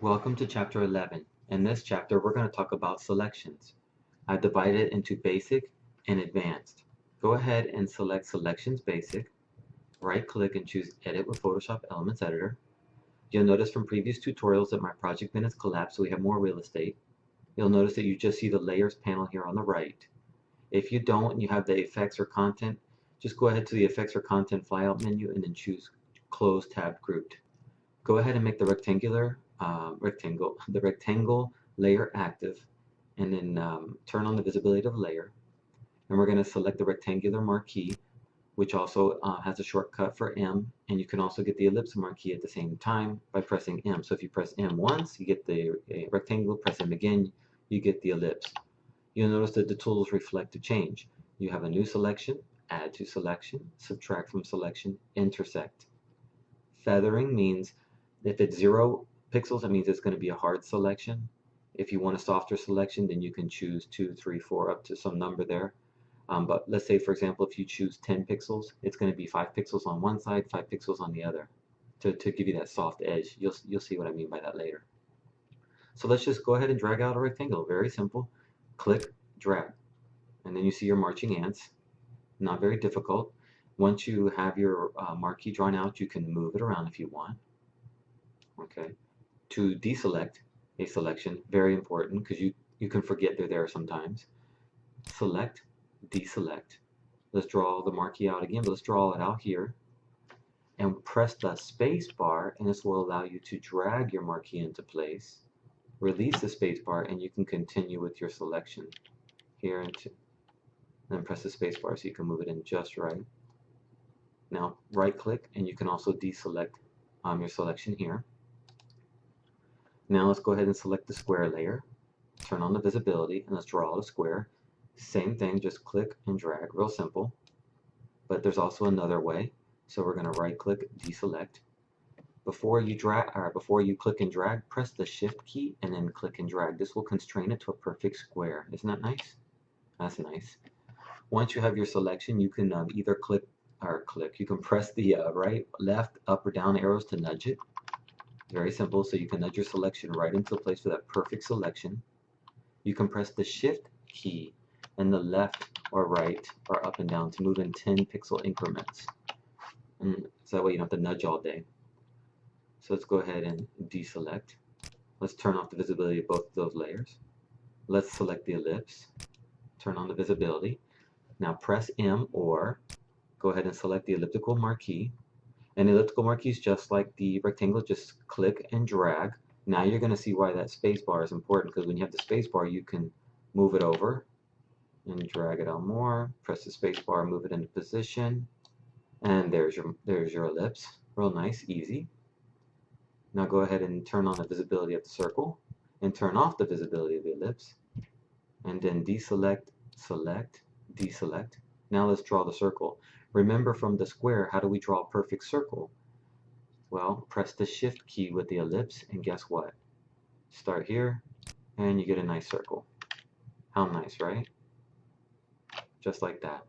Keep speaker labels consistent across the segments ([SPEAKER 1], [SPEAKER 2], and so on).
[SPEAKER 1] Welcome to Chapter 11. In this chapter, we're going to talk about selections. I've divided it into Basic and Advanced. Go ahead and select Selections Basic. Right-click and choose Edit with Photoshop Elements Editor. You'll notice from previous tutorials that my project bin has collapsed, so we have more real estate. You'll notice that you just see the Layers panel here on the right. If you don't and you have the Effects or Content, just go ahead to the Effects or Content Flyout menu and then choose Close Tab Grouped. Go ahead and make the rectangle layer active, and then turn on the visibility of the layer. And we're going to select the rectangular marquee, which also has a shortcut for M, and you can also get the ellipse marquee at the same time by pressing M. So if you press M once, you get the rectangle. Press M again, you get the ellipse. You'll notice that the tools reflect a change. You have a new selection, add to selection, subtract from selection, intersect. Feathering means if it's 0 pixels, that means it's going to be a hard selection. If you want a softer selection, then you can choose 2, 3, 4, up to some number there. But let's say, for example, if you choose 10 pixels, it's going to be 5 pixels on one side, 5 pixels on the other to give you that soft edge. You'll see what I mean by that later. So let's just go ahead and drag out a rectangle. Very simple. Click, drag. And then you see your marching ants. Not very difficult. Once you have your marquee drawn out, you can move it around if you want. Okay. To deselect a selection, very important because you can forget they're there sometimes. Select, deselect. Let's draw the marquee out again, but let's draw it out here. And press the space bar, and this will allow you to drag your marquee into place. Release the space bar, and you can continue with your selection here, and then press the space bar so you can move it in just right. Now right click, and you can also deselect your selection here. Now let's go ahead and select the square layer, turn on the visibility, and let's draw out a square. Same thing, just click and drag, real simple. But there's also another way. So we're going to right click, deselect. Before you click and drag, press the shift key and then click and drag. This will constrain it to a perfect square. Isn't that nice? That's nice. Once you have your selection, you can either you can press the right, left, up or down arrows to nudge it. Very simple, so you can nudge your selection right into place for that perfect selection. You can press the shift key and the left or right or up and down to move in 10 pixel increments. And so that way you don't have to nudge all day. So let's go ahead and deselect. Let's turn off the visibility of both of those layers. Let's select the ellipse, turn on the visibility. Now press M or go ahead and select the elliptical marquee. And the elliptical marquee is just like the rectangle, just click and drag. Now you're going to see why that space bar is important, because when you have the space bar, you can move it over and drag it out more. Press the space bar, move it into position, and there's your ellipse. Real nice, easy. Now go ahead and turn on the visibility of the circle and turn off the visibility of the ellipse, and then deselect, select, deselect. Now let's draw the circle. Remember from the square, how do we draw a perfect circle? Well, press the shift key with the ellipse, and guess what? Start here, and you get a nice circle. How nice, right? Just like that.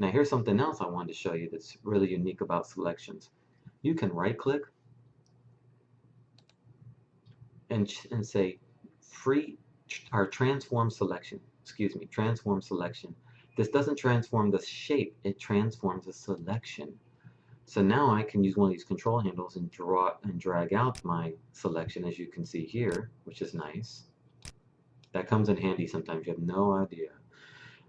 [SPEAKER 1] Now here's something else I wanted to show you that's really unique about selections. You can right click and say transform selection. Transform selection. This doesn't transform the shape, it transforms the selection. So now I can use one of these control handles and draw and drag out my selection, as you can see here, which is nice. That comes in handy sometimes, you have no idea.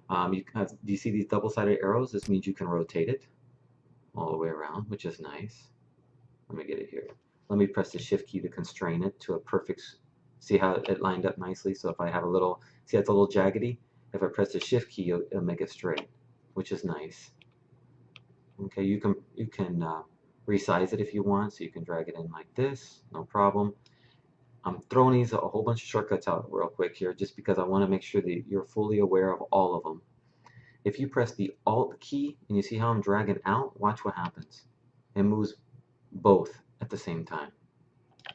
[SPEAKER 1] Do you see these double-sided arrows? This means you can rotate it all the way around, which is nice. Let me get it here. Let me press the shift key to constrain it to a perfect, see how it lined up nicely? So if I have a little, see that's a little jaggedy? If I press the shift key, it'll make it straight, which is nice. Okay, you can resize it if you want, so you can drag it in like this, no problem. I'm throwing these a whole bunch of shortcuts out real quick here, just because I want to make sure that you're fully aware of all of them. If you press the Alt key and you see how I'm dragging out, watch what happens. It moves both at the same time.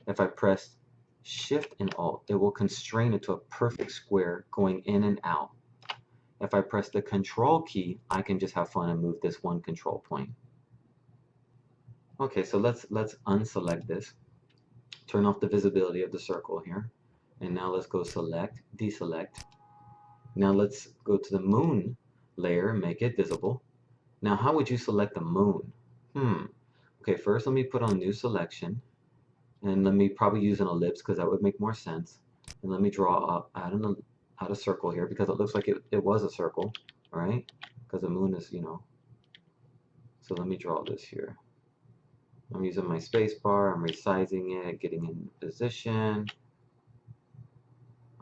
[SPEAKER 1] If I press Shift and Alt, it will constrain it to a perfect square going in and out. If I press the Control key, I can just have fun and move this one control point. Okay, so let's unselect this. Turn off the visibility of the circle here. And now let's go select, deselect. Now let's go to the moon layer and make it visible. Now how would you select the moon? Okay, first let me put on new selection. And let me probably use an ellipse because that would make more sense. And let me draw up, add a circle here because it looks like it was a circle, right? Because the moon is, so let me draw this here. I'm using my space bar, I'm resizing it, getting in position.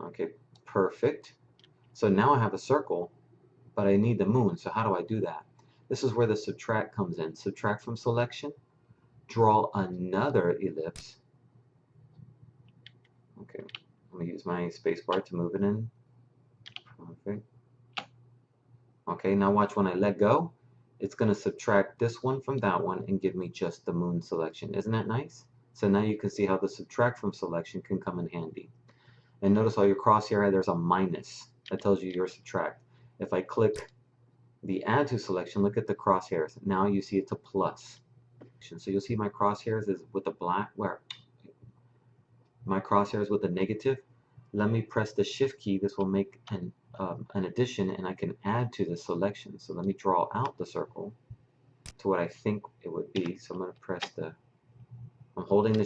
[SPEAKER 1] Okay, perfect. So now I have a circle, but I need the moon, so how do I do that? This is where the subtract comes in. Subtract from selection, draw another ellipse. Okay, I'm gonna use my space bar to move it in. Perfect. Okay, now watch when I let go, it's gonna subtract this one from that one and give me just the moon selection. Isn't that nice? So now you can see how the subtract from selection can come in handy. And notice how your crosshair, there's a minus. That tells you your subtract. If I click the add to selection, look at the crosshairs. Now you see it's a plus. So you'll see my crosshairs is with the black, where my crosshairs with the negative. Let me press the shift key. This will make an addition and I can add to the selection. So let me draw out the circle to what I think it would be. So I'm going to press I'm holding the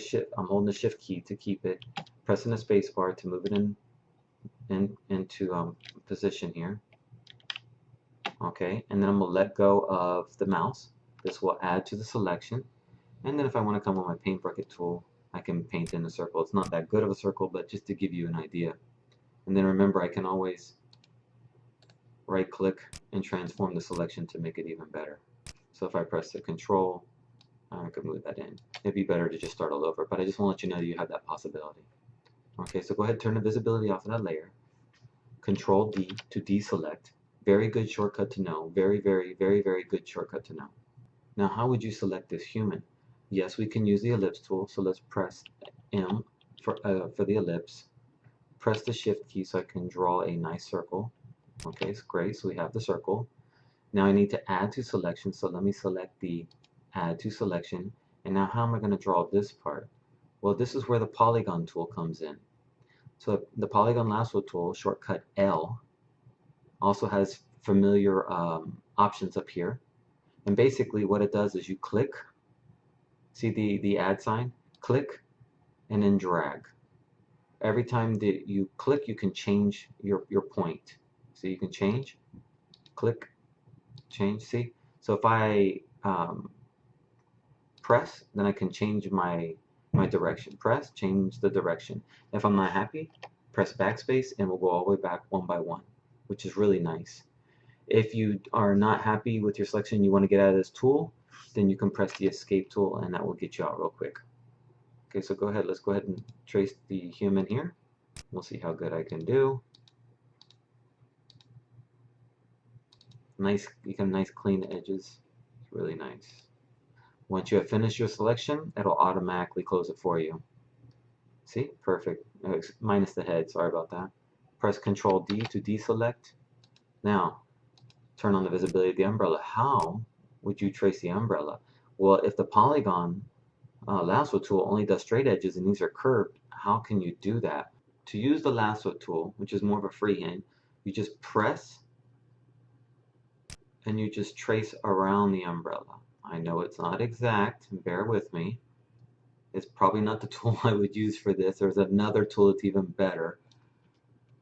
[SPEAKER 1] shift key to keep it, pressing the space bar to move it into position here. Okay, and then I'm going to let go of the mouse. This will add to the selection. And then if I want to come with my paint bucket tool, I can paint in a circle. It's not that good of a circle, but just to give you an idea. And then remember, I can always right click and transform the selection to make it even better. So if I press the control, I could move that in. It'd be better to just start all over, but I just want to let you know that you have that possibility. Okay, so go ahead and turn the visibility off of that layer. Control D to deselect. Very good shortcut to know. Very, very, very, very good shortcut to know. Now, how would you select this human? Yes, we can use the ellipse tool, so let's press M for the ellipse. Press the shift key so I can draw a nice circle. Okay, it's great, so we have the circle. Now I need to add to selection, so let me select the add to selection. And now how am I going to draw this part? Well, this is where the polygon tool comes in. So the polygon lasso tool, shortcut L, also has familiar options up here. And basically what it does is you click, see the add sign? Click and then drag. Every time that you click, you can change your point. So you can change, click, change, see? So if I press, then I can change my direction. Press, change the direction. If I'm not happy, press backspace and we'll go all the way back one by one, which is really nice. If you are not happy with your selection, you want to get out of this tool, then you can press the escape tool and that will get you out real quick. Okay, so go ahead, let's go ahead and trace the human here. We'll see how good I can do. Nice, you can nice clean edges. It's really nice. Once you have finished your selection, it'll automatically close it for you. See? Perfect. Minus the head, sorry about that. Press Control D to deselect. Now, turn on the visibility of the umbrella. How would you trace the umbrella? Well, if the polygon lasso tool only does straight edges and these are curved, how can you do that? To use the lasso tool, which is more of a freehand, you just press and you just trace around the umbrella. I know it's not exact, bear with me. It's probably not the tool I would use for this. There's another tool that's even better.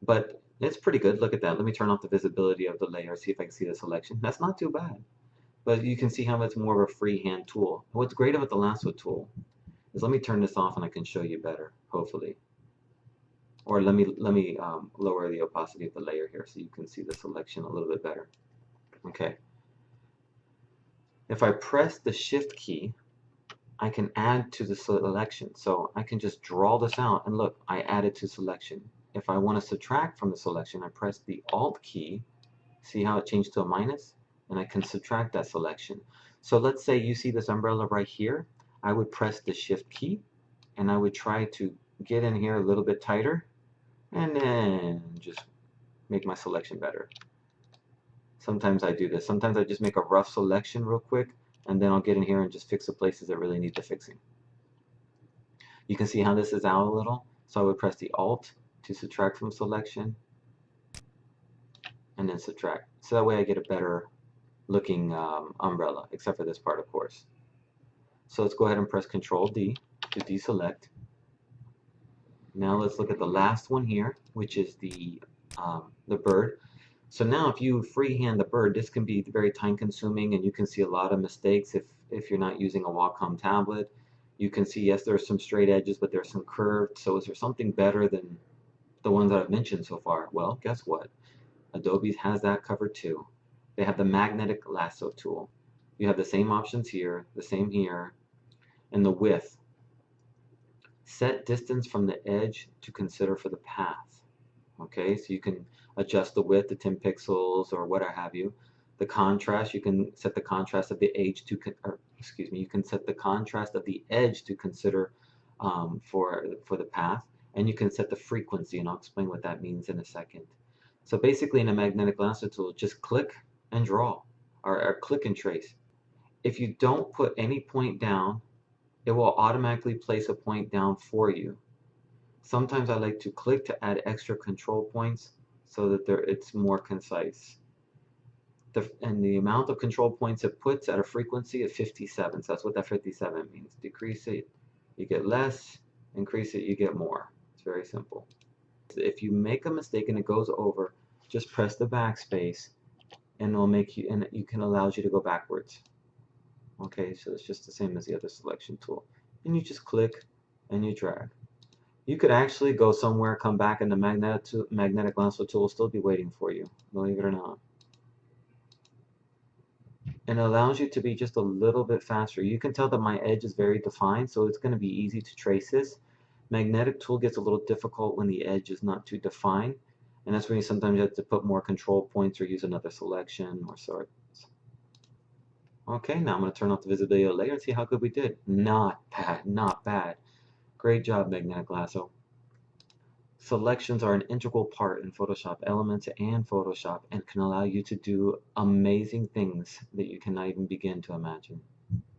[SPEAKER 1] But it's pretty good. Look at that. Let me turn off the visibility of the layer, see if I can see the selection. That's not too bad. But you can see how it's more of a freehand tool. What's great about the lasso tool is, let me turn this off and I can show you better, hopefully. Or let me lower the opacity of the layer here so you can see the selection a little bit better. Okay. If I press the shift key, I can add to the selection. So I can just draw this out and look, I added to selection. If I want to subtract from the selection, I press the Alt key. See how it changed to a minus? And I can subtract that selection. So let's say you see this umbrella right here. I would press the shift key and I would try to get in here a little bit tighter and then just make my selection better. Sometimes I do this. Sometimes I just make a rough selection real quick and then I'll get in here and just fix the places that really need the fixing. You can see how this is out a little. So I would press the Alt to subtract from selection and then subtract. So that way I get a better looking umbrella, except for this part, of course. So let's go ahead and press Control D to deselect. Now let's look at the last one here, which is the bird. So now if you freehand the bird, this can be very time consuming and you can see a lot of mistakes if you're not using a Wacom tablet. You can see, yes, there's some straight edges, but there's some curved. So is there something better than the ones that I've mentioned so far? Well, guess what? Adobe has that covered too. They have the magnetic lasso tool. You have the same options here, the same here, and the width. Set distance from the edge to consider for the path. Okay, so you can adjust the width to 10 pixels or what have you. The contrast, you can set the contrast of the edge to, you can set the contrast of the edge to consider for the path, and you can set the frequency, and I'll explain what that means in a second. So basically, in a magnetic lasso tool, just click and draw, or click and trace. If you don't put any point down, it will automatically place a point down for you. Sometimes I like to click to add extra control points so that it's more concise. And the amount of control points it puts at a frequency of 57. So that's what that 57 means. Decrease it, you get less. Increase it, you get more. It's very simple. If you make a mistake and it goes over, just press the backspace and it'll make you, and you can allow you to go backwards. Okay, so it's just the same as the other selection tool. And you just click and you drag. You could actually go somewhere, come back, and the magnetic lasso tool will still be waiting for you, believe it or not. And it allows you to be just a little bit faster. You can tell that my edge is very defined, so it's going to be easy to trace this. Magnetic tool gets a little difficult when the edge is not too defined, and that's when you sometimes have to put more control points or use another selection or sorts. Okay, now I'm going to turn off the visibility of the layer and see how good we did. Not bad, not bad. Great job, Magnetic Lasso. Selections are an integral part in Photoshop Elements and Photoshop and can allow you to do amazing things that you cannot even begin to imagine.